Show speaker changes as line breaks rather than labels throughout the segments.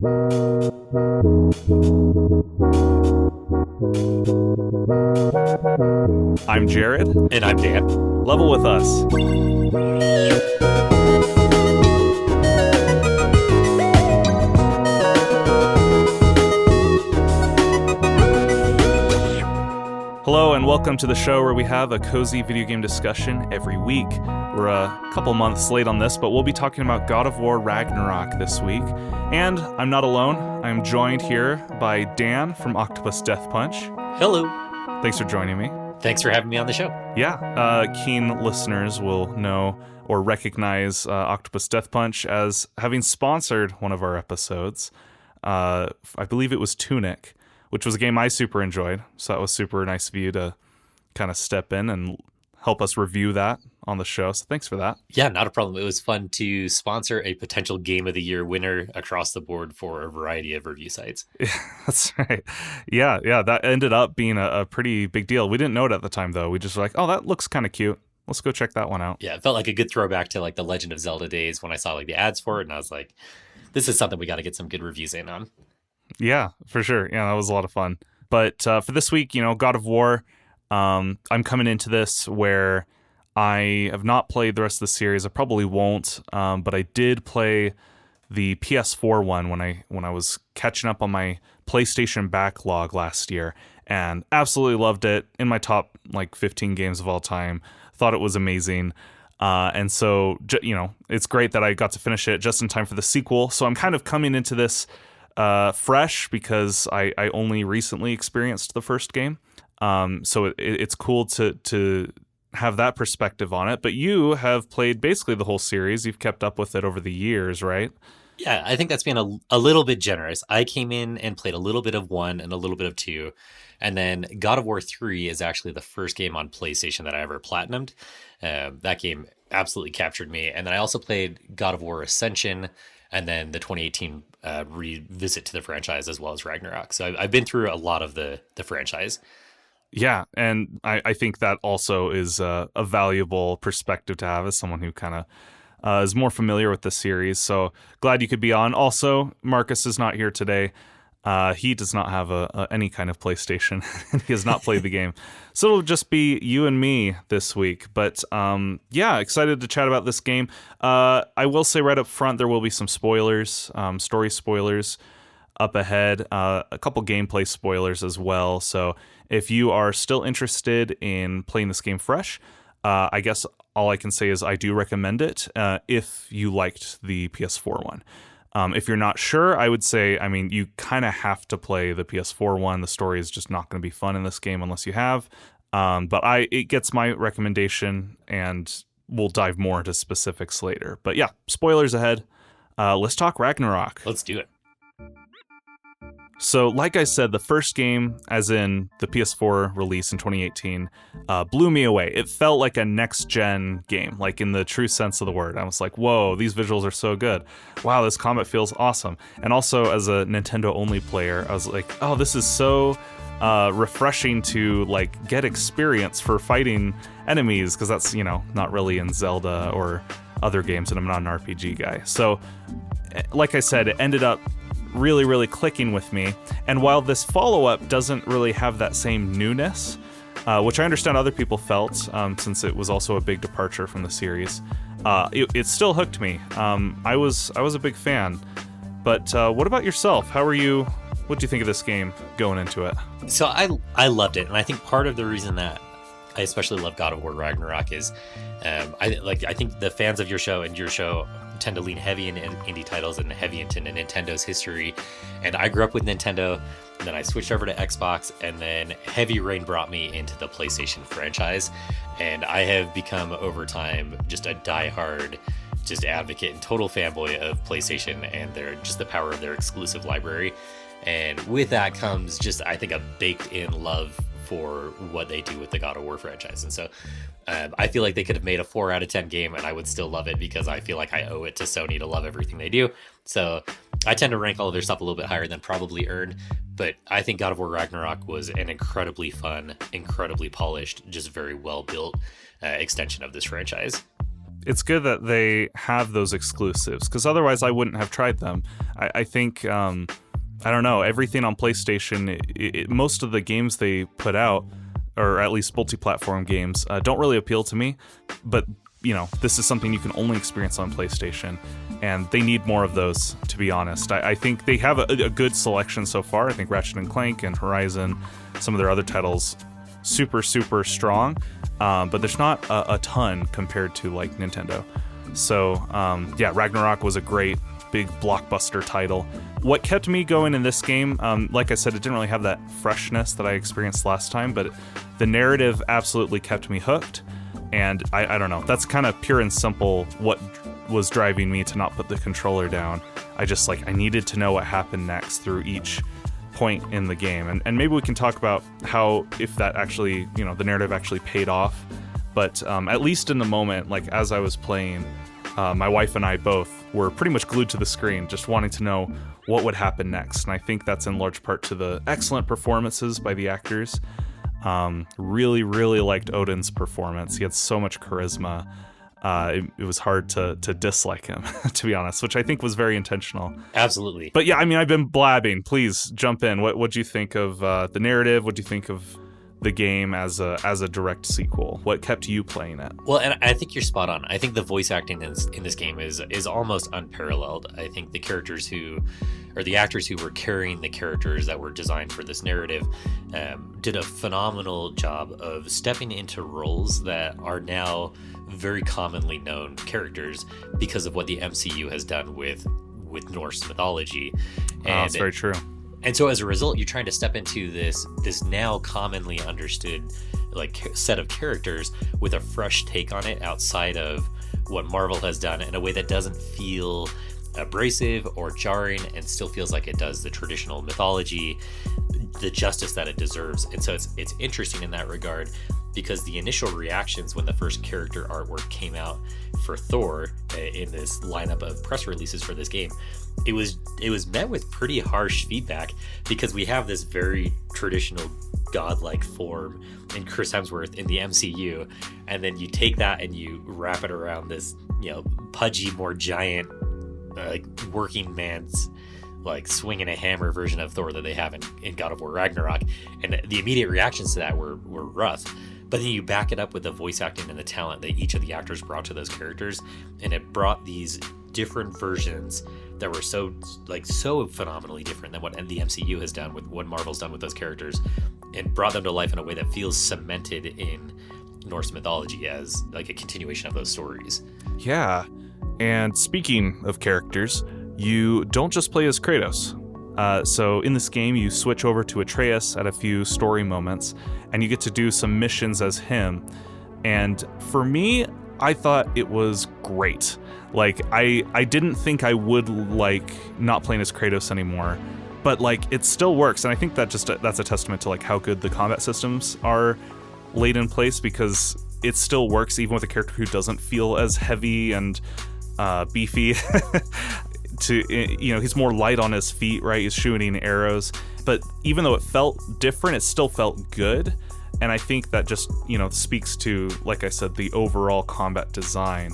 I'm Jared.
And I'm Dan.
Level with us. Hello and welcome to the show where we have a cozy video game discussion every week. We're a couple months late on this, but we'll be talking about God of War Ragnarok this week. And I'm not alone. I'm joined here by Dan from Octopus Deathpunch.
Hello.
Thanks for joining me.
Thanks for having me on the show.
Yeah, keen listeners will know or recognize Octopus Deathpunch as having sponsored one of our episodes. I believe it was Tunic, which was a game I super enjoyed. So that was super nice of you to kind of step in and help us review that on the show. So thanks for that.
Yeah, not a problem. It was fun to sponsor a potential Game of the Year winner across the board for a variety of review sites.
Yeah, that's right. Yeah, that ended up being a pretty big deal. We didn't know it at the time, though. We just were like, oh, that looks kind of cute. Let's go check that one out.
Yeah, it felt like a good throwback to like the Legend of Zelda days when I saw like the ads for it. And I was like, this is something we got to get some good reviews in on.
Yeah, for sure. Yeah, that was a lot of fun. But for this week, God of War, I'm coming into this where I have not played the rest of the series. I probably won't, but I did play the PS4 one when I was catching up on my PlayStation backlog last year, and absolutely loved it. In my top 15 games of all time. Thought it was amazing. And so, it's great that I got to finish it just in time for the sequel. So I'm kind of coming into this fresh because I only recently experienced the first game. So it's cool to have that perspective on it. But you have played basically the whole series. You've kept up with it over the years, right?
Yeah, I think that's been a little bit generous. I came in and played a little bit of 1 and a little bit of 2. And then God of War 3 is actually the first game on PlayStation that I ever platinumed. That game absolutely captured me. And then I also played God of War Ascension and then the 2018 revisit to the franchise as well as Ragnarok. So I've been through a lot of the franchise.
Yeah, and I think that also is a valuable perspective to have as someone who kind of is more familiar with the series. So glad you could be on. Also, Marcus is not here today. He does not have any kind of PlayStation. He has not played the game. So it'll just be you and me this week. But yeah, excited to chat about this game. I will say right up front, there will be some spoilers, story spoilers up ahead, a couple gameplay spoilers as well. So if you are still interested in playing this game fresh, I guess all I can say is I do recommend it if you liked the PS4 one. If you're not sure, I would say, you kind of have to play the PS4 one. The story is just not going to be fun in this game unless you have. But it gets my recommendation, and we'll dive more into specifics later. But yeah, spoilers ahead. Let's talk Ragnarok.
Let's do it.
So, like I said, the first game, as in the PS4 release in 2018, blew me away. It felt like a next-gen game, like in the true sense of the word. I was like, whoa, these visuals are so good. Wow, this combat feels awesome. And also, as a Nintendo-only player, I was like, oh, this is so refreshing to get experience for fighting enemies, because that's, not really in Zelda or other games, and I'm not an RPG guy. So, like I said, it ended up really, really clicking with me. And while this follow-up doesn't really have that same newness, which I understand other people felt, since it was also a big departure from the series, it still hooked me. I was a big fan. But what about yourself? What do you think of this game going into it?
So I loved it, and I think part of the reason that I especially love God of War Ragnarok is I think the fans of your show and your show tend to lean heavy in indie titles and heavy into Nintendo's history. And I grew up with Nintendo, and then I switched over to Xbox, and then Heavy Rain brought me into the PlayStation franchise. And I have become over time just a diehard advocate and total fanboy of PlayStation and the power of their exclusive library. And with that comes I think a baked in love for what they do with the God of War franchise. And so I feel like they could have made a 4 out of 10 game and I would still love it, because I feel like I owe it to Sony to love everything they do. So I tend to rank all of their stuff a little bit higher than probably earned, but I think God of War Ragnarok was an incredibly fun, incredibly polished, just very well built extension of this franchise.
it's good that they have those exclusives, because otherwise I wouldn't have tried them. I think, I don't know, everything on PlayStation, most of the games they put out, or at least multi-platform games, don't really appeal to me. But, this is something you can only experience on PlayStation, and they need more of those, to be honest. I think they have a good selection so far. I think Ratchet & Clank and Horizon, some of their other titles, super, super strong. But there's not a ton compared to, like, Nintendo. So, Ragnarok was a great, big blockbuster title. What kept me going in this game, like I said, it didn't really have that freshness that I experienced last time, but the narrative absolutely kept me hooked. And I don't know, that's kind of pure and simple what was driving me to not put the controller down. I needed to know what happened next through each point in the game. And maybe we can talk about how, if that actually, the narrative actually paid off. But at least in the moment, like as I was playing, my wife and I both were pretty much glued to the screen, just wanting to know what would happen next. And I think that's in large part to the excellent performances by the actors. Really, really liked Odin's performance. He had so much charisma. It was hard to dislike him, to be honest, which I think was very intentional.
Absolutely.
But yeah, I mean, I've been blabbing. Please jump in. What'd you think of the narrative? What'd you think of the game as a direct sequel? What kept you playing it?
Well, and I think you're spot on. I think the voice acting in this game is almost unparalleled. I think the actors who were carrying the characters that were designed for this narrative did a phenomenal job of stepping into roles that are now very commonly known characters because of what the MCU has done with Norse mythology. And
that's very true.
And so as a result, you're trying to step into this now commonly understood set of characters with a fresh take on it outside of what Marvel has done in a way that doesn't feel abrasive or jarring and still feels like it does the traditional mythology the justice that it deserves. And so it's interesting in that regard, because the initial reactions when the first character artwork came out for Thor in this lineup of press releases for this game, it was met with pretty harsh feedback, because we have this very traditional godlike form in Chris Hemsworth in the MCU, and then you take that and you wrap it around this pudgy, more giant working man's swinging a hammer version of Thor that they have in God of War Ragnarok, and the immediate reactions to that were rough. But then you back it up with the voice acting and the talent that each of the actors brought to those characters, and it brought these different versions that were so phenomenally different than what the MCU has done, with what Marvel's done with those characters, and brought them to life in a way that feels cemented in Norse mythology as a continuation of those stories.
Yeah, and speaking of characters, you don't just play as Kratos. So in this game, you switch over to Atreus at a few story moments, and you get to do some missions as him. And for me, I thought it was great. I didn't think I would not playing as Kratos anymore, but it still works. And I think that's a testament to how good the combat systems are laid in place, because it still works even with a character who doesn't feel as heavy and beefy. He's more light on his feet, right? He's shooting arrows, but even though it felt different, it still felt good. And I think that just speaks to, like I said, the overall combat design.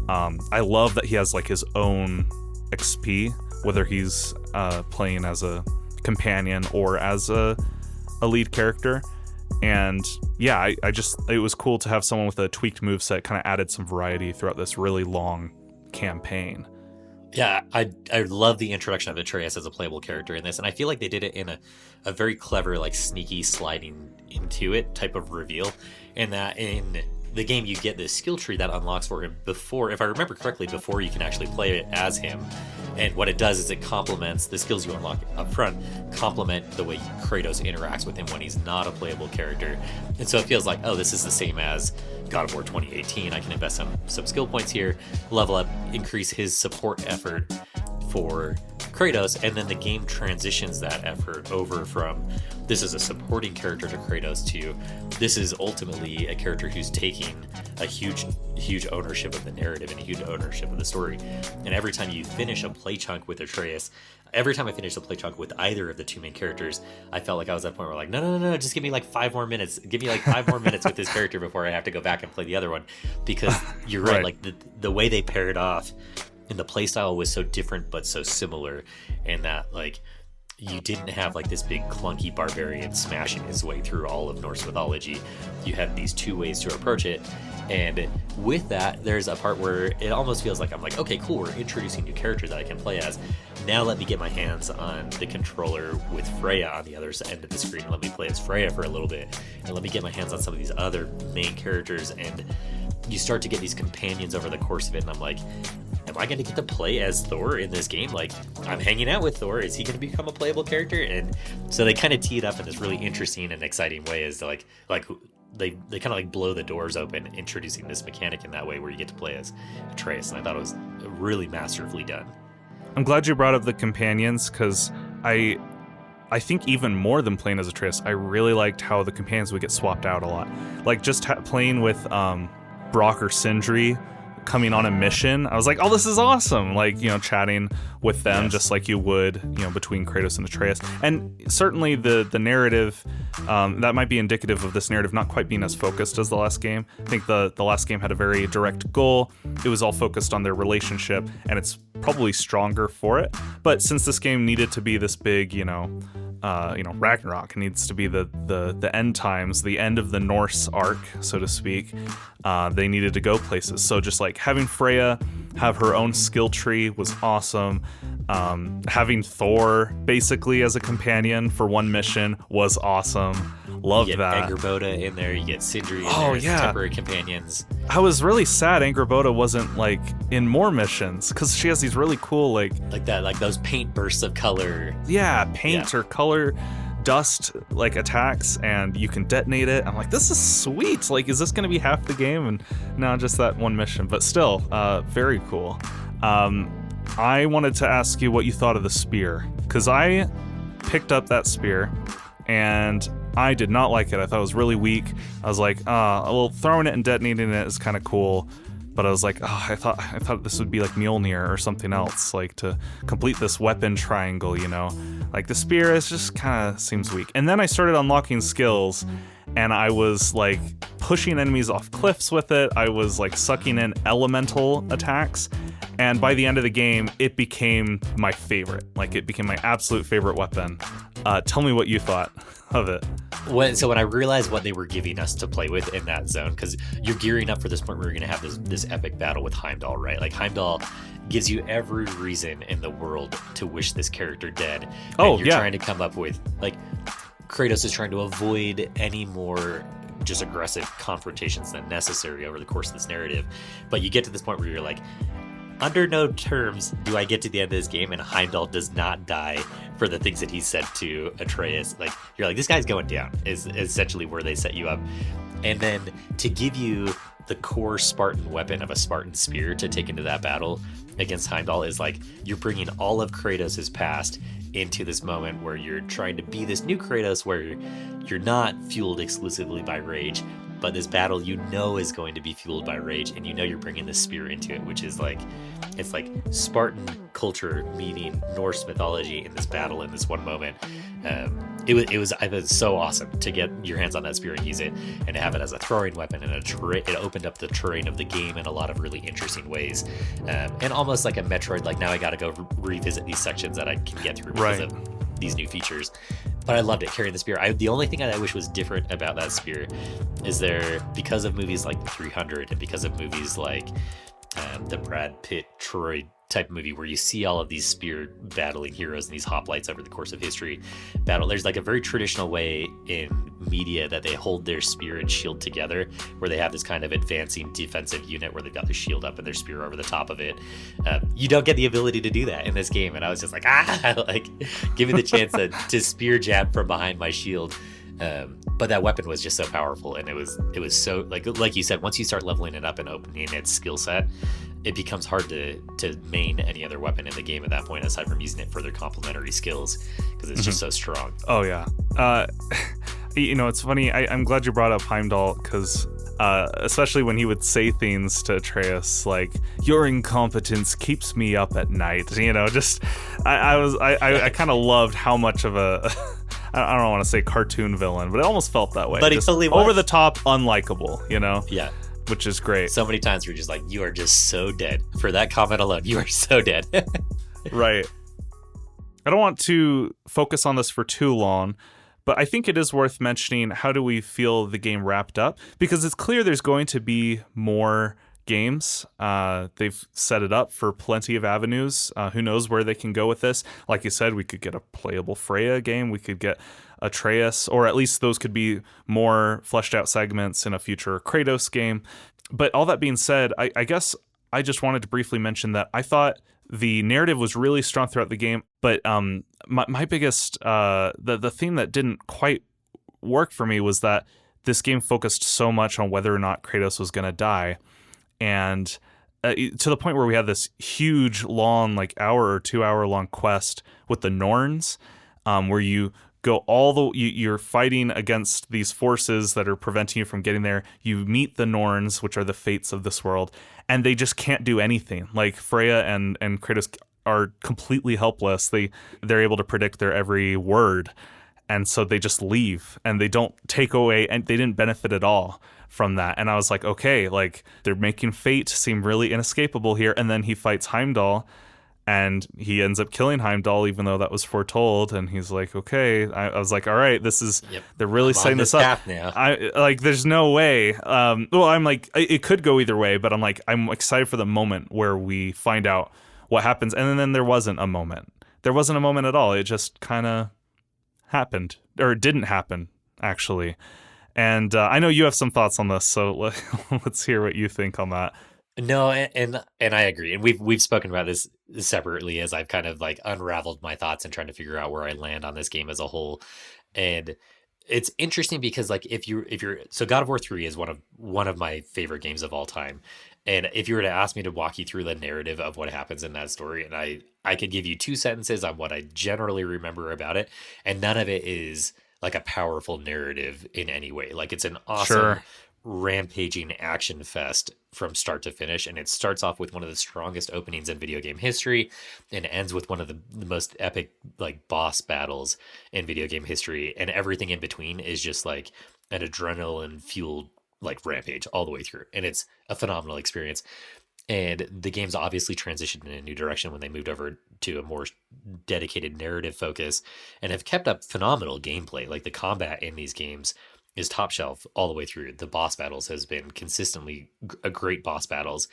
I love that he has his own XP, whether he's playing as a companion or as a lead character. And yeah, it was cool to have someone with a tweaked moveset. Kind of added some variety throughout this really long campaign.
Yeah, I love the introduction of Atreus as a playable character in this, and I feel like they did it in a very clever, sneaky sliding into it type of reveal, in that in the game you get this skill tree that unlocks for him before, if I remember correctly, before you can actually play it as him. And what it does is it complements the skills you unlock up front, complement the way Kratos interacts with him when he's not a playable character. And so it feels like, oh, this is the same as God of War 2018. I can invest some skill points here, level up, increase his support effort for Kratos, and then the game transitions that effort over from this is a supporting character to Kratos to this is ultimately a character who's taking a huge ownership of the narrative and a huge ownership of the story. And every time you finish a play chunk with Atreus, every time I finished a play chunk with either of the two main characters, I felt like I was at a point where like, no, just give me like 5 more minutes. Give me like 5 more minutes with this character before I have to go back and play the other one. Because you're right, like the way they paired off and the playstyle was so different but so similar, and that like you didn't have like this big clunky barbarian smashing his way through all of Norse mythology. You had these two ways to approach it. And with that, there's a part where it almost feels like I'm like, okay, cool, we're introducing new characters that I can play as. Now let me get my hands on the controller with Freya on the other end of the screen. Let me play as Freya for a little bit. And let me get my hands on some of these other main characters. And you start to get these companions over the course of it. And I'm like, am I going to get to play as Thor in this game? Like, I'm hanging out with Thor. Is he going to become a playable character? And so they kind of tee it up in this really interesting and exciting way as to like they kind of like blow the doors open, introducing this mechanic in that way where you get to play as Atreus. And I thought it was really masterfully done.
I'm glad you brought up the companions, because I think even more than playing as Atreus, I really liked how the companions would get swapped out a lot. Like just playing with Brock or Sindri coming on a mission, I was like, oh, this is awesome. Like, you know, chatting with them just like you would, you know, between Kratos and Atreus. And certainly the narrative, that might be indicative of this narrative not quite being as focused as the last game. I think the last game had a very direct goal. It was all focused on their relationship, and it's probably stronger for it. But since this game needed to be this big, Ragnarok, it needs to be the end times, the end of the Norse arc, so to speak. They needed to go places. So just like having Freya have her own skill tree was awesome. Having Thor basically as a companion for one mission was awesome. Loved that.
Angerboda in there, you get Sindri in there as temporary companions.
I was really sad Angerboda wasn't like in more missions, because she has these really cool like
those paint bursts of color.
Yeah, paint or color dust like attacks, and you can detonate it. I'm like, this is sweet. Like, is this going to be half the game? And no, just that one mission, but still very cool. I wanted to ask you what you thought of the spear, because I picked up that spear and I did not like it. I thought it was really weak. I was like, well, throwing it and detonating it is kind of cool, but I was like, I thought this would be like Mjolnir or something else, like to complete this weapon triangle, you know? Like the spear is just kind of seems weak. And then I started unlocking skills, and I was like pushing enemies off cliffs with it. I was like sucking in elemental attacks, and by the end of the game, it became my favorite. Like, it became my absolute favorite weapon. Tell me what you thought of it.
So when I realized what they were giving us to play with in that zone, because you're gearing up for this point where you're going to have this epic battle with Heimdall, right? Like, Heimdall gives you every reason in the world to wish this character dead. And you're trying to come up with, like, Kratos is trying to avoid any more just aggressive confrontations than necessary over the course of this narrative. But you get to this point where you're like, under no terms do I get to the end of this game and Heimdall does not die for the things that he said to Atreus. Like, you're like, this guy's going down, is essentially where they set you up. And then to give you the core Spartan weapon of a Spartan spear to take into that battle against Heimdall is like, you're bringing all of Kratos' past into this moment where you're trying to be this new Kratos where you're not fueled exclusively by rage, but this battle you know is going to be fueled by rage, and you know you're bringing this spear into it, which is like, it's like Spartan culture meeting Norse mythology in this battle in this one moment. It was so awesome to get your hands on that spear and use it, and to have it as a throwing weapon, and it opened up the terrain of the game in a lot of really interesting ways, and almost like a Metroid. Like, now I got to go revisit these sections that I can get through because of these new features. But I loved it, carrying the spear. The only thing that I wish was different about that spear is because of movies like 300 and because of movies like the Brad Pitt Troy type movie where you see all of these spear battling heroes and these hoplites over the course of history battle. There's like a very traditional way in media that they hold their spear and shield together, where they have this kind of advancing defensive unit where they've got their shield up and their spear over the top of it. You don't get the ability to do that in this game, and I was just like, like, give me the chance to spear jab from behind my shield. But that weapon was just so powerful, and it was so like you said, once you start leveling it up and opening its skill set, it becomes hard to main any other weapon in the game at that point, aside from using it for their complementary skills, because it's just so strong.
Oh yeah. It's funny. I'm glad you brought up Heimdall, because especially when he would say things to Atreus like, "Your incompetence keeps me up at night." Just I kind of loved how much of a I don't want to say cartoon villain, but it almost felt that way.
But he totally was.
Over the top, unlikable.
Yeah.
Which is great.
So many times we're just like, you are just so dead. For that comment alone, you are so dead.
Right. I don't want to focus on this for too long, but I think it is worth mentioning, how do we feel the game wrapped up? Because it's clear there's going to be more games. They've set it up for plenty of avenues. Who knows where they can go with this? Like you said, we could get a playable Freya game. We could get Atreus, or at least those could be more fleshed out segments in a future Kratos game. But all that being said, I guess I just wanted to briefly mention that I thought the narrative was really strong throughout the game, but my biggest the theme that didn't quite work for me was that this game focused so much on whether or not Kratos was going to die, and to the point where we had this huge long, like hour or 2 hour long quest with the Norns, where you go you're fighting against these forces that are preventing you from getting there. You meet the Norns, which are the fates of this world, and they just can't do anything. Like Freya and Kratos are completely helpless. They're able to predict their every word, and so they just leave, and they don't take away, and they didn't benefit at all from that. And I was like, okay, like they're making fate seem really inescapable here. And then he fights Heimdall, and he ends up killing Heimdall, even though that was foretold. And he's like, okay. I was like, all right, this is, they're really setting this up. Now. There's no way. I'm like, it could go either way, but I'm excited for the moment where we find out what happens. And then there wasn't a moment. There wasn't a moment at all. It just kind of happened, or it didn't happen, actually. And I know you have some thoughts on this, so let's hear what you think on that.
No, and I agree, and we've spoken about this separately as I've kind of like unraveled my thoughts and trying to figure out where I land on this game as a whole. And it's interesting because like if you're so God of War 3 is one of my favorite games of all time, and if you were to ask me to walk you through the narrative of what happens in that story, and I could give you 2 sentences on what I generally remember about it, and none of it is like a powerful narrative in any way. Like it's an awesome rampaging action fest from start to finish, and it starts off with one of the strongest openings in video game history and ends with one of the most epic like boss battles in video game history, and everything in between is just like an adrenaline fueled like rampage all the way through, and it's a phenomenal experience. And the game's obviously transitioned in a new direction when they moved over to a more dedicated narrative focus, and have kept up phenomenal gameplay. Like the combat in these games is top shelf all the way through. The boss battles has been consistently a great boss battles.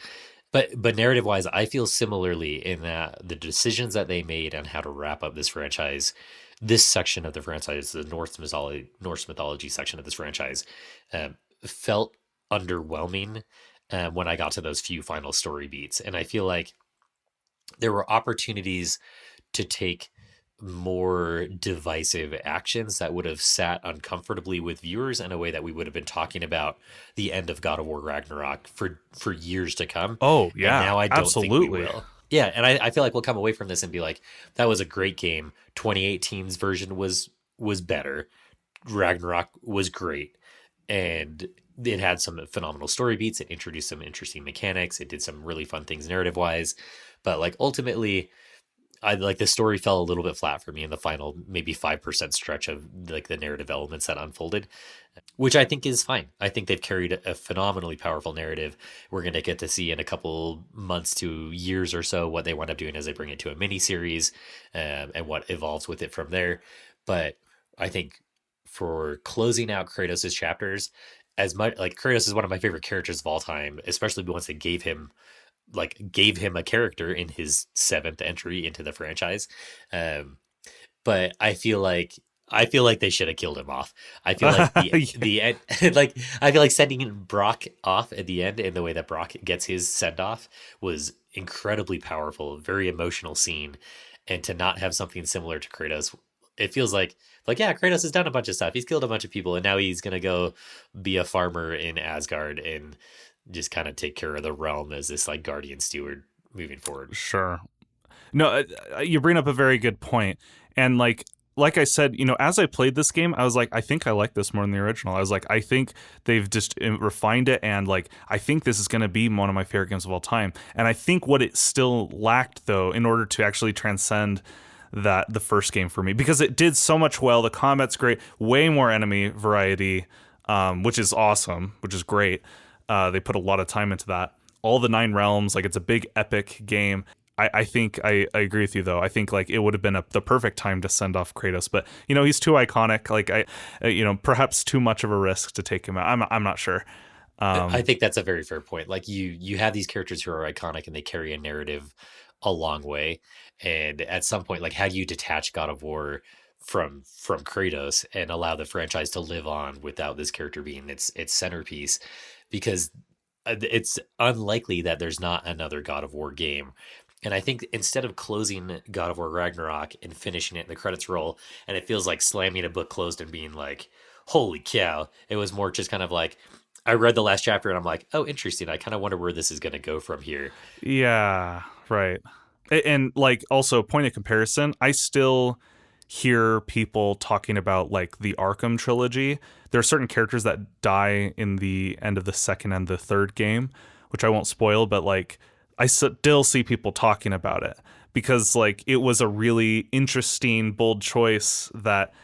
But narrative wise, I feel similarly in that the decisions that they made on how to wrap up this franchise, this section of the franchise, the Norse mythology section of this franchise, felt underwhelming when I got to those few final story beats. And I feel like there were opportunities to take more divisive actions that would have sat uncomfortably with viewers in a way that we would have been talking about the end of God of War Ragnarok for years to come.
Oh, yeah.
And now I don't think we will. Yeah, and I feel like we'll come away from this and be like, that was a great game. 2018's version was better. Ragnarok was great. And it had some phenomenal story beats. It introduced some interesting mechanics. It did some really fun things narrative-wise. But like ultimately, the story fell a little bit flat for me in the final maybe 5% stretch of like the narrative elements that unfolded, which I think is fine. I think they've carried a phenomenally powerful narrative. We're going to get to see in a couple months to years or so what they wind up doing as they bring it to a mini series, and what evolves with it from there. But I think for closing out Kratos' chapters, as much like Kratos is one of my favorite characters of all time, especially once they gave him a character in his 7th entry into the franchise. But I feel like they should have killed him off. I feel like the end, like I feel like sending Brock off at the end and the way that Brock gets his send off was incredibly powerful, very emotional scene. And to not have something similar to Kratos, it feels like yeah, Kratos has done a bunch of stuff. He's killed a bunch of people, and now he's gonna go be a farmer in Asgard and just kind of take care of the realm as this like guardian steward moving forward.
Sure. No, you bring up a very good point. And like I said, as I played this game, I was like, I think I like this more than the original. I was like, I think they've just refined it, and like, I think this is going to be one of my favorite games of all time. And I think what it still lacked, though, in order to actually transcend the first game for me, because it did so much well. The combat's great, way more enemy variety, which is awesome, which is great. They put a lot of time into that. All the 9 realms, like, it's a big epic game. I think I agree with you, though. I think like it would have been the perfect time to send off Kratos, but he's too iconic. Like perhaps too much of a risk to take him out. I'm not sure.
I think that's a very fair point. Like you have these characters who are iconic and they carry a narrative a long way. And at some point, like, how do you detach God of War from Kratos and allow the franchise to live on without this character being its centerpiece? Because it's unlikely that there's not another God of War game. And I think instead of closing God of War Ragnarok and finishing it and the credits roll, and it feels like slamming a book closed and being like, holy cow, it was more just kind of like, I read the last chapter and I'm like, oh, interesting. I kind of wonder where this is going to go from here.
Yeah, right. And like, also, point of comparison, I still hear people talking about like the Arkham trilogy. There are certain characters that die in the end of the second and the third game, which I won't spoil, but like, I still see people talking about it because like it was a really interesting, bold choice that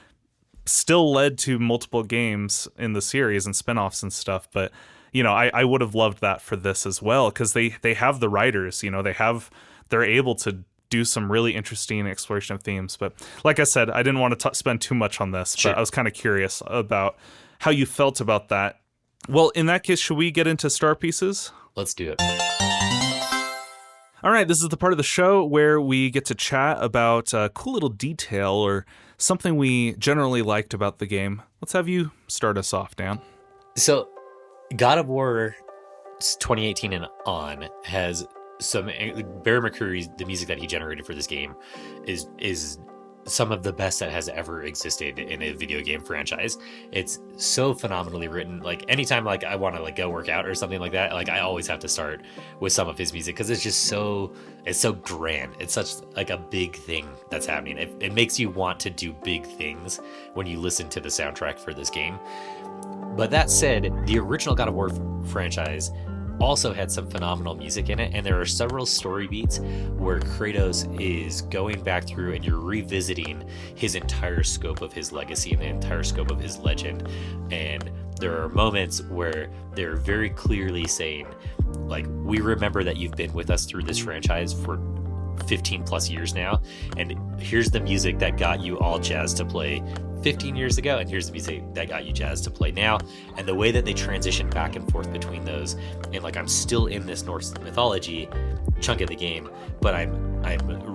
still led to multiple games in the series and spinoffs and stuff. But, I would have loved that for this as well, because they have the writers, they're able to do some really interesting exploration of themes. But like I said, I didn't want to spend too much on this,
Sure.
But I was kind of curious about how you felt about that. Well, in that case, should we get into star pieces?
Let's do it.
All right, this is the part of the show where we get to chat about a cool little detail or something we generally liked about the game. Let's have you start us off, Dan.
So, God of War 2018 and on has some Barry McCreary's, the music that he generated for this game is some of the best that has ever existed in a video game franchise. It's so phenomenally written. Like anytime like I want to like go work out or something like that, like I always have to start with some of his music because it's so grand. It's such like a big thing that's happening. It makes you want to do big things when you listen to the soundtrack for this game. But that said, the original God of War franchise also had some phenomenal music in it, and there are several story beats where Kratos is going back through and you're revisiting his entire scope of his legacy and the entire scope of his legend. And there are moments where they're very clearly saying, like, we remember that you've been with us through this franchise for 15 plus years now, and here's the music that got you all jazzed to play 15 years ago, and here's the music that got you jazzed to play now. And the way that they transition back and forth between those, and like I'm still in this Norse mythology chunk of the game, but I'm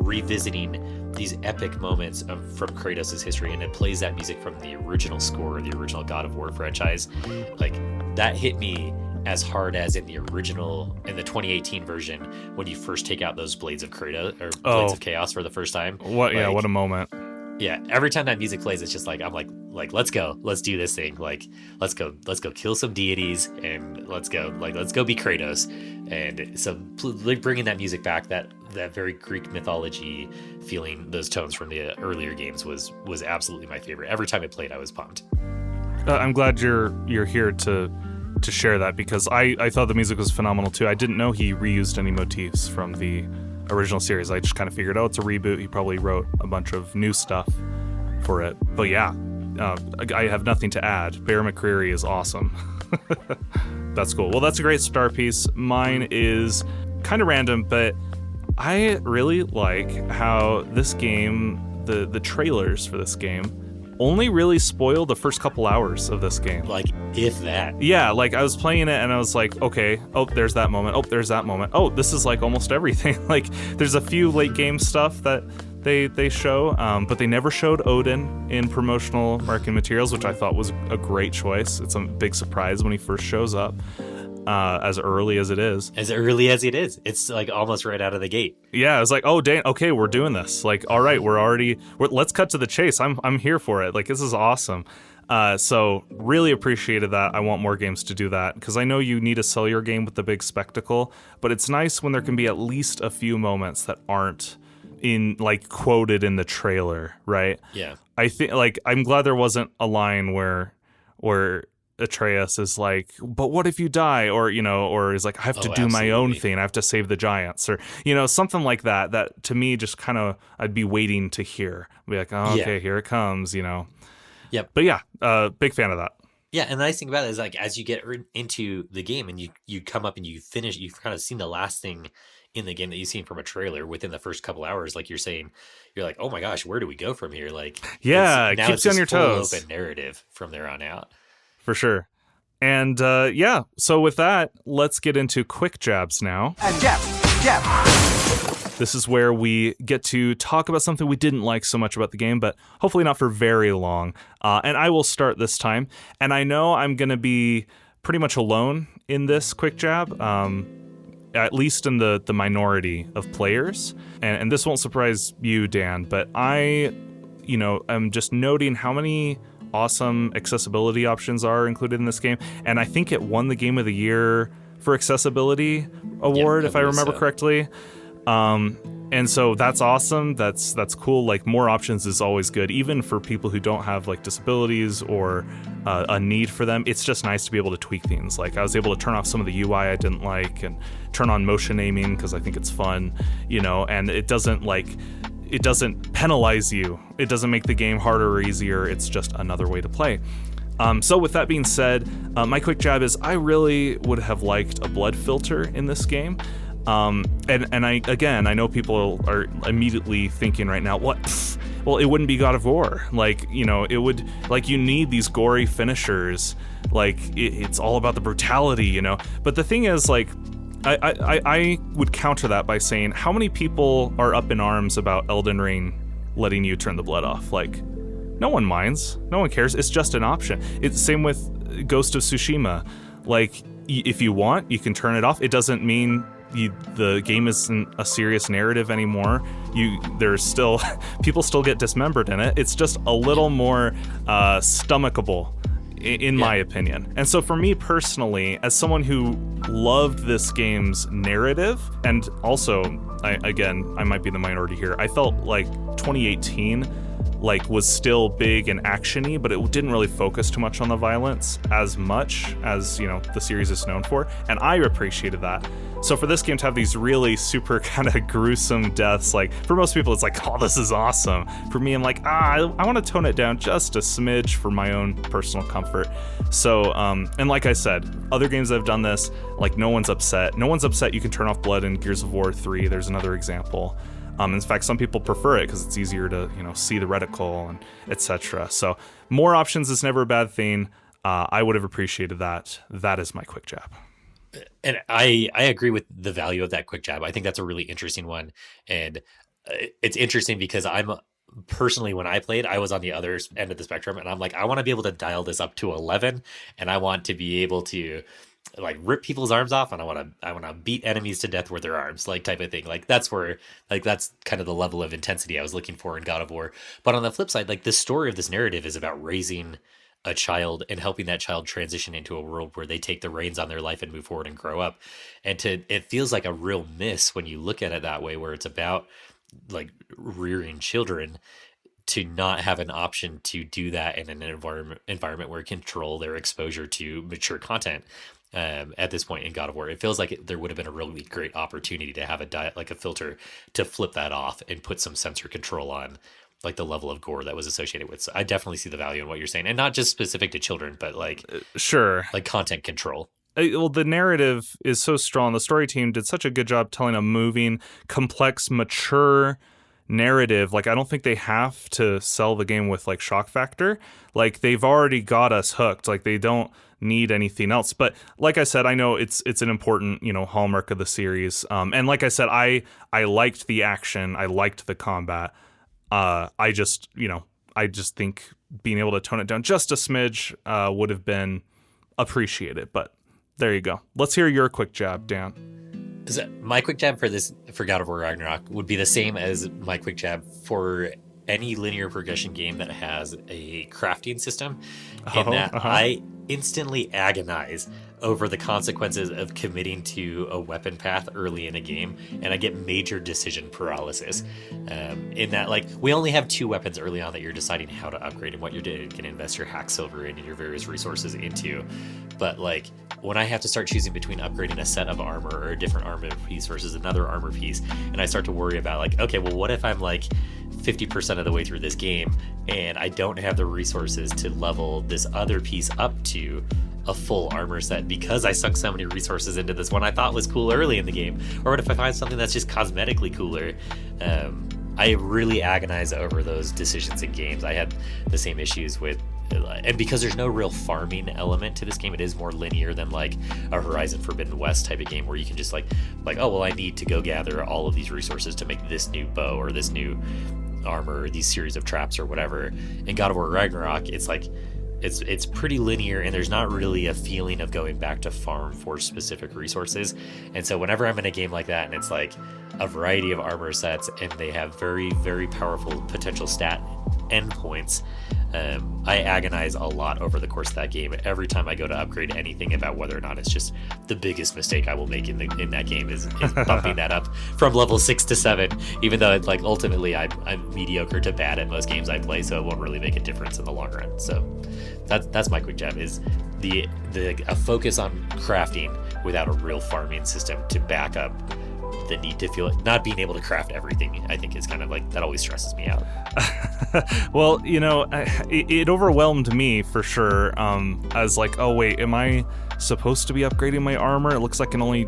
revisiting these epic moments from Kratos' history, and it plays that music from the original score, the original God of War franchise. Like that hit me as hard as in the 2018 version when you first take out those blades of Kratos or blades of Chaos for the first time.
What a moment.
Yeah, every time that music plays, it's just like I'm like let's go, let's do this thing. Like let's go kill some deities and let's go be Kratos. And so bringing that music back, that very Greek mythology feeling, those tones from the earlier games was absolutely my favorite. Every time it played, I was pumped.
I'm glad you're here to share that, because I thought the music was phenomenal too. I didn't know he reused any motifs from the original series. I just kind of figured, it's a reboot. He probably wrote a bunch of new stuff for it. But yeah, I have nothing to add. Bear McCreary is awesome. That's cool. Well, that's a great star piece. Mine is kind of random, but I really like how this game, the trailers for this game, only really spoil the first couple hours of this game.
Like, if that.
Yeah, like I was playing it and I was like, okay, there's that moment. There's that moment. This is like almost everything. Like, there's a few late game stuff that they show, but they never showed Odin in promotional marketing materials, which I thought was a great choice. It's a big surprise when he first shows up. as early as it is.
As early as it is. It's like almost right out of the gate.
Yeah, it's like, oh, dang, okay, we're doing this. Like, all right, let's cut to the chase. I'm here for it. Like, this is awesome. So really appreciated that. I want more games to do that because I know you need to sell your game with the big spectacle, but it's nice when there can be at least a few moments that aren't in like quoted in the trailer, right?
Yeah.
I think like I'm glad there wasn't a line where Atreus is like, but what if you die? Or, or is like, I have to do my own thing. I have to save the giants or, something like that. That to me just kind of, I'd be waiting to hear. I'd be like, oh, okay, here it comes,
Yep.
But yeah, big fan of that.
Yeah, and the nice thing about it is like as you get into the game and you come up and you finish, you've kind of seen the last thing in the game that you've seen from a trailer within the first couple hours. Like you're saying, you're like, oh my gosh, where do we go from here? Like,
yeah, it keeps you on your toes.
Open narrative from there on out.
For sure. And so with that, let's get into quick jabs now. And jab. This is where we get to talk about something we didn't like so much about the game, but hopefully not for very long. And I will start this time. And I know I'm going to be pretty much alone in this quick jab, at least in the minority of players. And this won't surprise you, Dan, but I, am just noting how many awesome accessibility options are included in this game. And I think it won the Game of the Year for Accessibility Award, if I remember correctly. And so that's awesome. That's cool. Like more options is always good, even for people who don't have like disabilities or a need for them. It's just nice to be able to tweak things. Like I was able to turn off some of the UI I didn't like and turn on motion aiming because I think it's fun, and it doesn't penalize you. It doesn't make the game harder or easier. It's just another way to play. So with that being said, my quick jab is I really would have liked a blood filter in this game. And I know people are immediately thinking right now, what? Well, it wouldn't be God of War. Like, it would, like, you need these gory finishers. Like, it's all about the brutality, But the thing is, like, I would counter that by saying, how many people are up in arms about Elden Ring letting you turn the blood off? Like, no one minds. No one cares. It's just an option. It's the same with Ghost of Tsushima. Like, if you want, you can turn it off. It doesn't mean the game isn't a serious narrative anymore. There's still people still get dismembered in it. It's just a little more stomachable, in my opinion. And so for me personally, as someone who loved this game's narrative, and also I might be the minority here, I felt like 2018 was still big and actiony, but it didn't really focus too much on the violence as much as the series is known for, and I appreciated that. So for this game to have these really super kind of gruesome deaths, like for most people it's like, oh, this is awesome. For me, I'm like, I want to tone it down just a smidge for my own personal comfort. So and like I said, other games that have done this, like no one's upset you can turn off blood in Gears of War 3. There's another example. In fact, some people prefer it because it's easier to, see the reticle and etc. So more options is never a bad thing. I would have appreciated that. That is my quick jab.
And I agree with the value of that quick jab. I think that's a really interesting one. And it's interesting because I'm personally, when I played, I was on the other end of the spectrum, and I'm like, I want to be able to dial this up to 11, and I want to be able to like rip people's arms off, and I want to beat enemies to death with their arms, like type of thing. Like that's where, like that's kind of the level of intensity I was looking for in God of War. But on the flip side, like the story of this narrative is about raising a child and helping that child transition into a world where they take the reins on their life and move forward and grow up. And it feels like a real miss when you look at it that way, where it's about like rearing children, to not have an option to do that in an environment where it can control their exposure to mature content. At this point in God of War, it feels like there would have been a really great opportunity to have a filter to flip that off and put some sensor control on like the level of gore that was associated with. So I definitely see the value in what you're saying, and not just specific to children, but like
sure,
like content control.
Well, the narrative is so strong. The story team did such a good job telling a moving, complex, mature narrative. Like, I don't think they have to sell the game with like shock factor. Like, they've already got us hooked. Like, they don't need anything else. But like I said, I know it's an important, hallmark of the series. And like I said, I liked the action. I liked the combat. I just think being able to tone it down just a smidge would have been appreciated. But There you go. Let's hear your quick jab, Dan.
So my quick jab for God of War Ragnarok would be the same as my quick jab for any linear progression game that has a crafting system, in that I instantly agonize over the consequences of committing to a weapon path early in a game, and I get major decision paralysis. In that, like, we only have 2 weapons early on that you're deciding how to upgrade and what you're going to invest your hack silver in and your various resources into. But like, when I have to start choosing between upgrading a set of armor or a different armor piece versus another armor piece, and I start to worry about like, okay, well, what if I'm like 50% of the way through this game and I don't have the resources to level this other piece up to a full armor set because I sunk so many resources into this one I thought was cool early in the game? Or what if I find something that's just cosmetically cooler? I really agonize over those decisions in games. I had the same issues with, and because there's no real farming element to this game, it is more linear than like a Horizon Forbidden West type of game where you can just like, oh, well, I need to go gather all of these resources to make this new bow or this new armor or these series of traps or whatever. In God of War Ragnarok, it's like, it's pretty linear, and there's not really a feeling of going back to farm for specific resources. And so whenever I'm in a game like that and it's like a variety of armor sets and they have very, very powerful potential stat endpoints, I agonize a lot over the course of that game. Every time I go to upgrade anything, about whether or not it's just the biggest mistake I will make in that game is bumping that up from level 6 to 7, even though it's like ultimately I'm mediocre to bad at most games I play, so it won't really make a difference in the long run. So that's my quick jab, is a focus on crafting without a real farming system to back up the need to feel not being able to craft everything. I think is kind of like, that always stresses me out.
Well, it overwhelmed me for sure. As like, oh wait, am I supposed to be upgrading my armor? It looks like I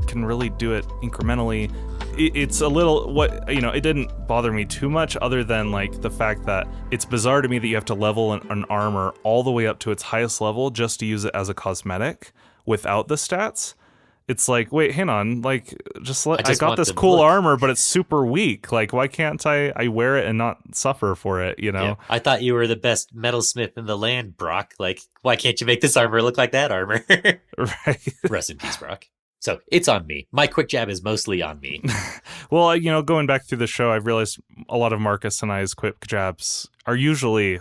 can really do it incrementally. It's a little, it didn't bother me too much, other than like the fact that it's bizarre to me that you have to level an armor all the way up to its highest level just to use it as a cosmetic without the stats. It's like, wait, hang on, like, I got this cool armor, but it's super weak. Like, why can't I wear it and not suffer for it, Yeah.
I thought you were the best metalsmith in the land, Brock. Like, why can't you make this armor look like that armor?
Right.
Rest in peace, Brock. So it's on me. My quick jab is mostly on me.
Well, going back through the show, I've realized a lot of Marcus and I's quick jabs are usually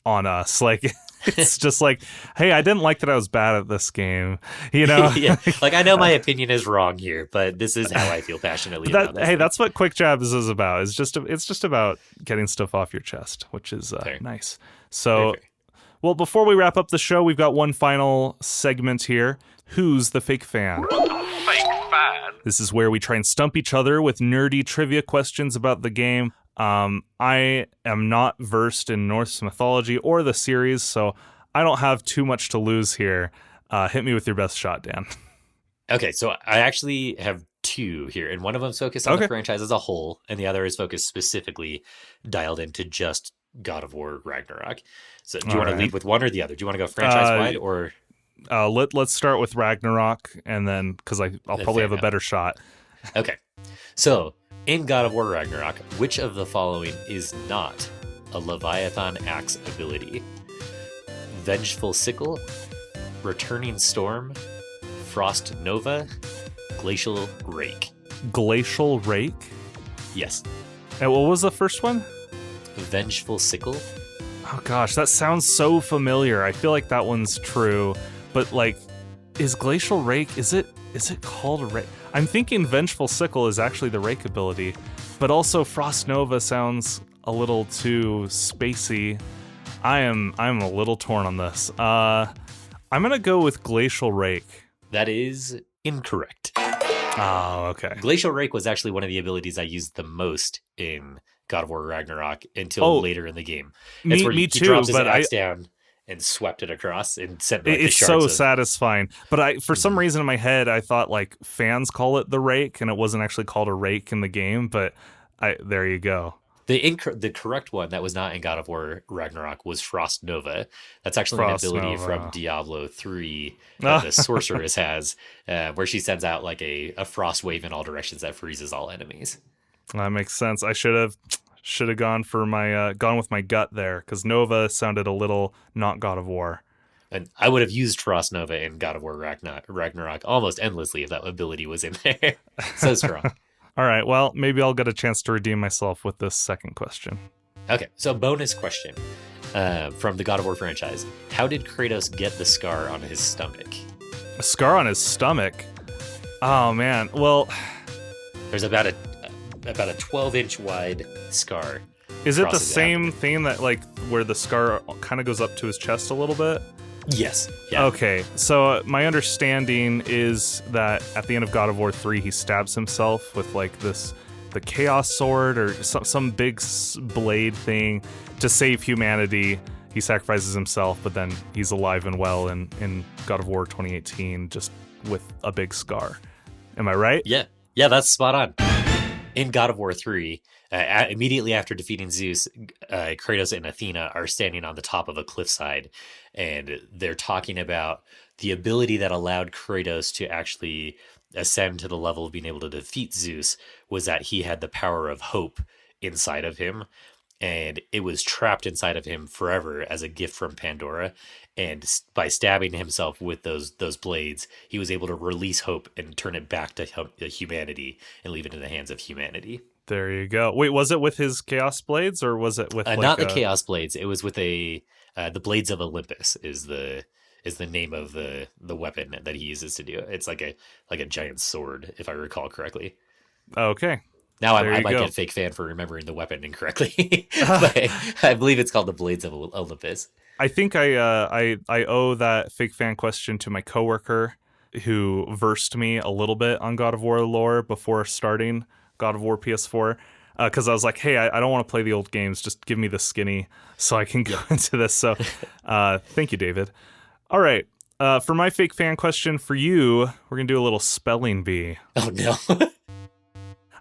on us. Like, it's just like, hey, I didn't like that I was bad at this game,
Yeah. Like, I know my opinion is wrong here, but this is how I feel passionately about this.
Hey, that's what quick jabs is about. It's just about getting stuff off your chest, which is nice. So, well, before we wrap up the show, we've got one final segment here. Who's the fake fan? Fake fan. This is where we try and stump each other with nerdy trivia questions about the game. I am not versed in Norse mythology or the series, so I don't have too much to lose here. Hit me with your best shot, Dan.
Okay, so I actually have 2 here, and one of them's focused on the franchise as a whole, and the other is focused specifically dialed into just God of War Ragnarok. So do you want to lead with one or the other? Do you want to go franchise-wide or...
Let's start with Ragnarok, and then, because I'll probably have a better shot.
Okay, so in God of War Ragnarok, which of the following is not a Leviathan Axe ability? Vengeful Sickle, Returning Storm, Frost Nova, Glacial Rake.
Glacial Rake?
Yes.
And what was the first one?
Vengeful Sickle.
Oh gosh, that sounds so familiar. I feel like that one's true, but like, is Glacial Rake, is it called a rake? I'm thinking Vengeful Sickle is actually the rake ability, but also Frost Nova sounds a little too spacey. I'm a little torn on this. I'm gonna go with Glacial Rake.
That is incorrect.
Oh, okay.
Glacial Rake was actually one of the abilities I used the most in God of War Ragnarok until later in the game. It's where
me
he
too,
drops his
but
axe down and swept it across and sent like,
it's so satisfying. But for some reason in my head, I thought like fans call it the rake, and it wasn't actually called a rake in the game. But there you go.
The correct one that was not in God of War Ragnarok was Frost Nova. That's actually an ability from Diablo 3 that the sorceress has, where she sends out like a frost wave in all directions that freezes all enemies.
That makes sense. I should have gone for my gone with my gut there, because Nova sounded a little not God of War.
And I would have used Frost Nova in God of War Ragnarok almost endlessly if that ability was in there. So strong.
All right, well, maybe I'll get a chance to redeem myself with this second question.
Okay, so bonus question from the God of War franchise. How did Kratos get the scar on his stomach?
A scar on his stomach? Oh, man. Well,
there's about a 12-inch wide scar.
Is it the same thing that, like, where the scar kind of goes up to his chest a little bit?
Yes. Yeah.
Okay, so my understanding is that at the end of God of War 3, he stabs himself with, like, the Chaos Sword or some big blade thing to save humanity. He sacrifices himself, but then he's alive and well in God of War 2018, just with a big scar. Am I right?
Yeah, that's spot on. In God of War 3, immediately after defeating Zeus, Kratos and Athena are standing on the top of a cliffside, and they're talking about the ability that allowed Kratos to actually ascend to the level of being able to defeat Zeus was that he had the power of hope inside of him, and it was trapped inside of him forever as a gift from Pandora. And by stabbing himself with those blades, he was able to release hope and turn it back to humanity and leave it in the hands of humanity.
There you go. Wait, was it with his Chaos Blades, or was it with
not the Chaos Blades? It was with the Blades of Olympus is the name of the weapon that he uses to do it. It's like a giant sword, if I recall correctly.
Okay.
Now I might get fake fan for remembering the weapon incorrectly, but I believe it's called the Blades of Olympus.
I think I owe that fake fan question to my coworker who versed me a little bit on God of War lore before starting God of War PS4. Because I was like, hey, I don't want to play the old games. Just give me the skinny so I can go into this. So thank you, David. All right. For my fake fan question for you, we're going to do a little spelling bee.
Oh, no.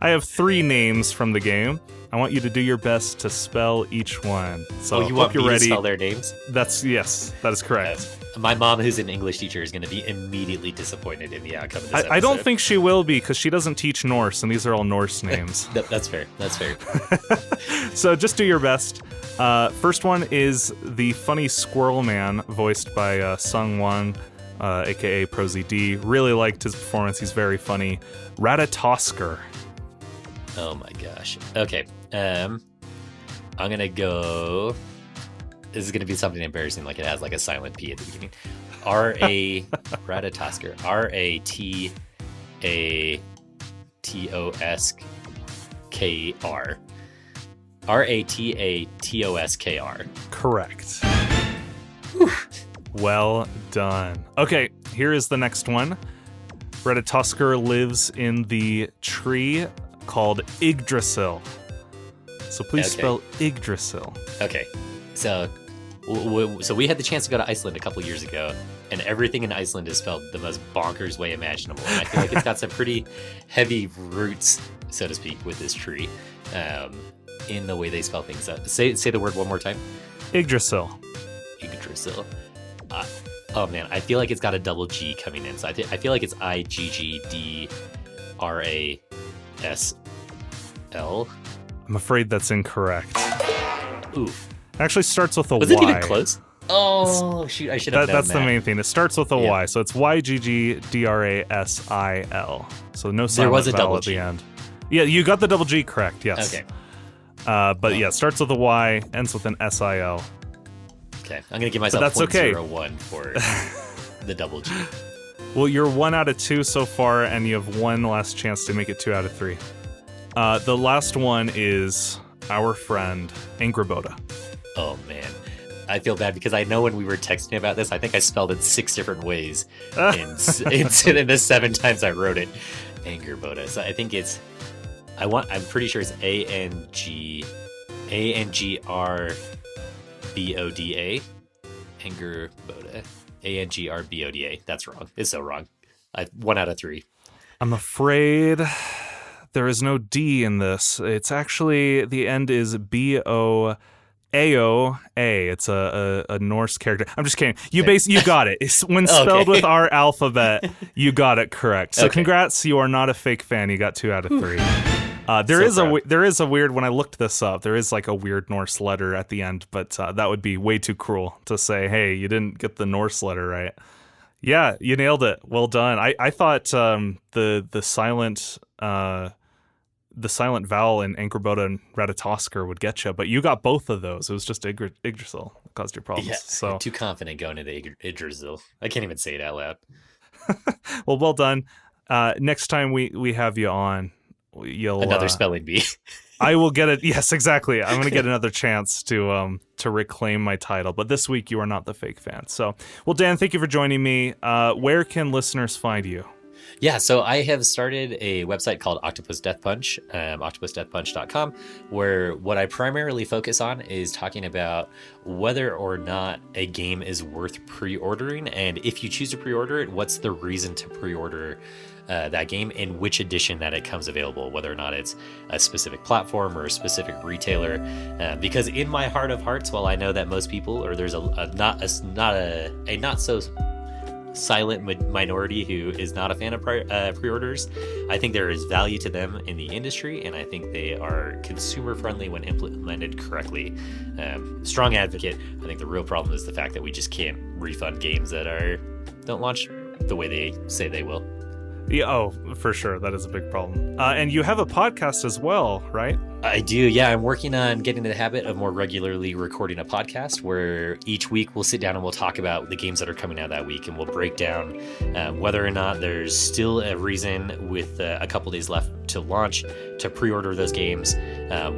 I have 3 names from the game. I want you to do your best to spell each one. So
you want me
ready.
To spell their names?
Yes, that is correct.
My mom, who's an English teacher, is going to be immediately disappointed in the outcome of this episode.
I don't think she will be, because she doesn't teach Norse, and these are all Norse names.
That's fair.
So just do your best. First one is the funny Squirrel Man, voiced by Sung Won, a.k.a. Prosy D. Really liked his performance. He's very funny. Ratatosker.
Oh my gosh. Okay. I'm gonna go. This is gonna be something embarrassing, like it has like a silent P at the beginning. Ratatosker. Ratatoskr. Ratatoskr.
Correct. Well done. Okay, here is the next one. Ratatosker lives in the tree called Yggdrasil. So please spell Yggdrasil.
Okay. So we had the chance to go to Iceland a couple years ago, and everything in Iceland is spelled the most bonkers way imaginable. And I feel like it's got some pretty heavy roots, so to speak, with this tree, in the way they spell things out. Say the word one more time.
Yggdrasil.
Yggdrasil. Oh man, I feel like it's got a double G coming in. So I feel like it's Iggdrasl.
I'm afraid that's incorrect.
Oof.
It actually starts with a
Was
Y.
Was it even close? Oh, shoot. I should have known
That's
that.
the main thing. It starts with a Y. So it's Yggdrasil. So no silent vowel at the end. Yeah, you got the double G correct, yes.
Okay.
But yeah, it starts with a Y, ends with an SIL.
Okay. I'm going to give myself 0.01 for the double G.
Well, you're 1 out of 2 so far, and you have one last chance to make it 2 out of 3. The last one is our friend Angraboda.
Oh man, I feel bad because I know when we were texting about this, I think I spelled it 6 different ways in the 7 times I wrote it. Angraboda. So I think I'm pretty sure it's Angrboda. Angraboda. Angrboda. That's wrong. It's so wrong. 1 out of 3.
I'm afraid there is no D in this. It's actually, the end is B-O-A-O-A. It's a Norse character. I'm just kidding. You got it. When spelled with our alphabet, you got it correct. So congrats, you are not a fake fan. You got 2 out of 3. There
So
is a weird, when I looked this up, there is like a weird Norse letter at the end, but that would be way too cruel to say, hey, you didn't get the Norse letter right. Yeah, you nailed it. Well done. I thought the silent vowel in Angrboda and Ratatoskr would get you, but you got both of those. It was just Yggdrasil that caused your problems.
Yeah,
So
too confident going into Yggdrasil. I can't even say it out loud.
well done. Next time we have you on, you'll
Another spelling bee.
I will get it. Yes, exactly. I'm going to get another chance to reclaim my title. But this week, you are not the fake fan. So, well, Dan, thank you for joining me. Where can listeners find you?
Yeah, so I have started a website called Octopus Deathpunch, octopusdeathpunch.com, where what I primarily focus on is talking about whether or not a game is worth pre-ordering, and if you choose to pre-order it, what's the reason to pre-order that game and which edition that it comes available, whether or not it's a specific platform or a specific retailer. Because in my heart of hearts, while I know that most people, or there's a not so silent minority who is not a fan of pre-orders, I think there is value to them in the industry, and I think they are consumer friendly when implemented correctly. Strong advocate. I think the real problem is the fact that we just can't refund games that don't launch the way they say they will.
Yeah, oh, for sure. That is a big problem. And you have a podcast as well, right?
I do, yeah. I'm working on getting into the habit of more regularly recording a podcast where each week we'll sit down and we'll talk about the games that are coming out that week, and we'll break down whether or not there's still a reason with a couple days left to launch to pre-order those games,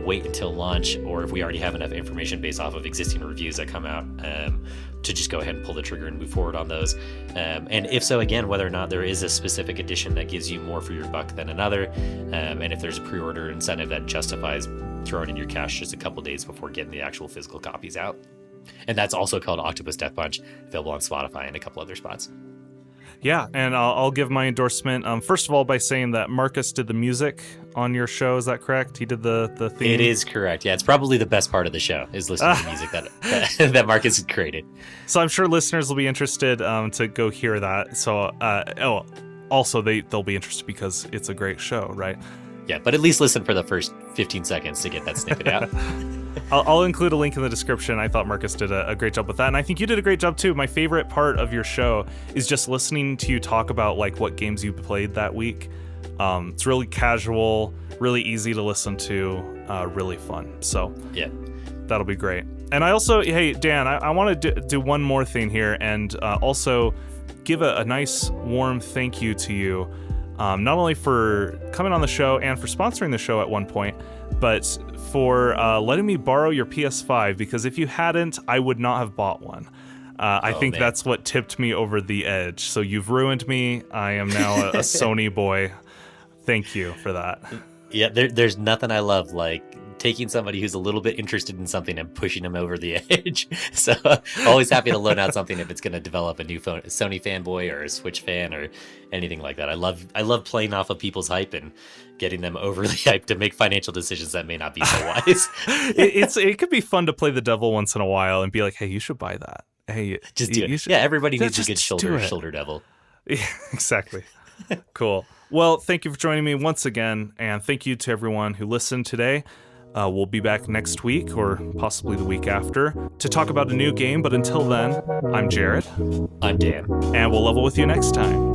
wait until launch, or if we already have enough information based off of existing reviews that come out to just go ahead and pull the trigger and move forward on those. And if so, again, whether or not there is a specific edition that gives you more for your buck than another, and if there's a pre-order incentive that justifies throwing in your cash just a couple days before getting the actual physical copies out. And that's also called Octopus Deathpunch, available on Spotify and a couple other spots.
Yeah, and I'll give my endorsement. First of all, by saying that Marcus did the music on your show. Is that correct? He did the theme?
It is correct. Yeah, it's probably the best part of the show is listening to music that Marcus has created.
So I'm sure listeners will be interested to go hear that. So, also they'll be interested because it's a great show, right?
Yeah, but at least listen for the first 15 seconds to get that snippet out.
I'll include a link in the description. I thought Marcus did a great job with that, and I think you did a great job too. My favorite part of your show is just listening to you talk about like what games you played that week. It's really casual, really easy to listen to, really fun. So
yeah,
that'll be great. And I also, hey Dan, I want to do one more thing here, and also give a nice warm thank you to you. Not only for coming on the show and for sponsoring the show at one point, but for letting me borrow your PS5, because if you hadn't, I would not have bought one. I think that's what tipped me over the edge. So you've ruined me. I am now a Sony boy. Thank you for that.
Yeah, there's nothing I love like taking somebody who's a little bit interested in something and pushing them over the edge. So always happy to loan out something if it's going to develop a new Sony fanboy or a Switch fan or anything like that. I love playing off of people's hype and getting them overly hyped to make financial decisions that may not be so wise.
It could be fun to play the devil once in a while and be like, hey, you should buy that. Hey,
just do it. Yeah, everybody needs a good shoulder devil.
Yeah, exactly. Cool. Well, thank you for joining me once again, and thank you to everyone who listened today. We'll be back next week, or possibly the week after, to talk about a new game. But until then, I'm Jared.
I'm Dan.
And we'll level with you next time.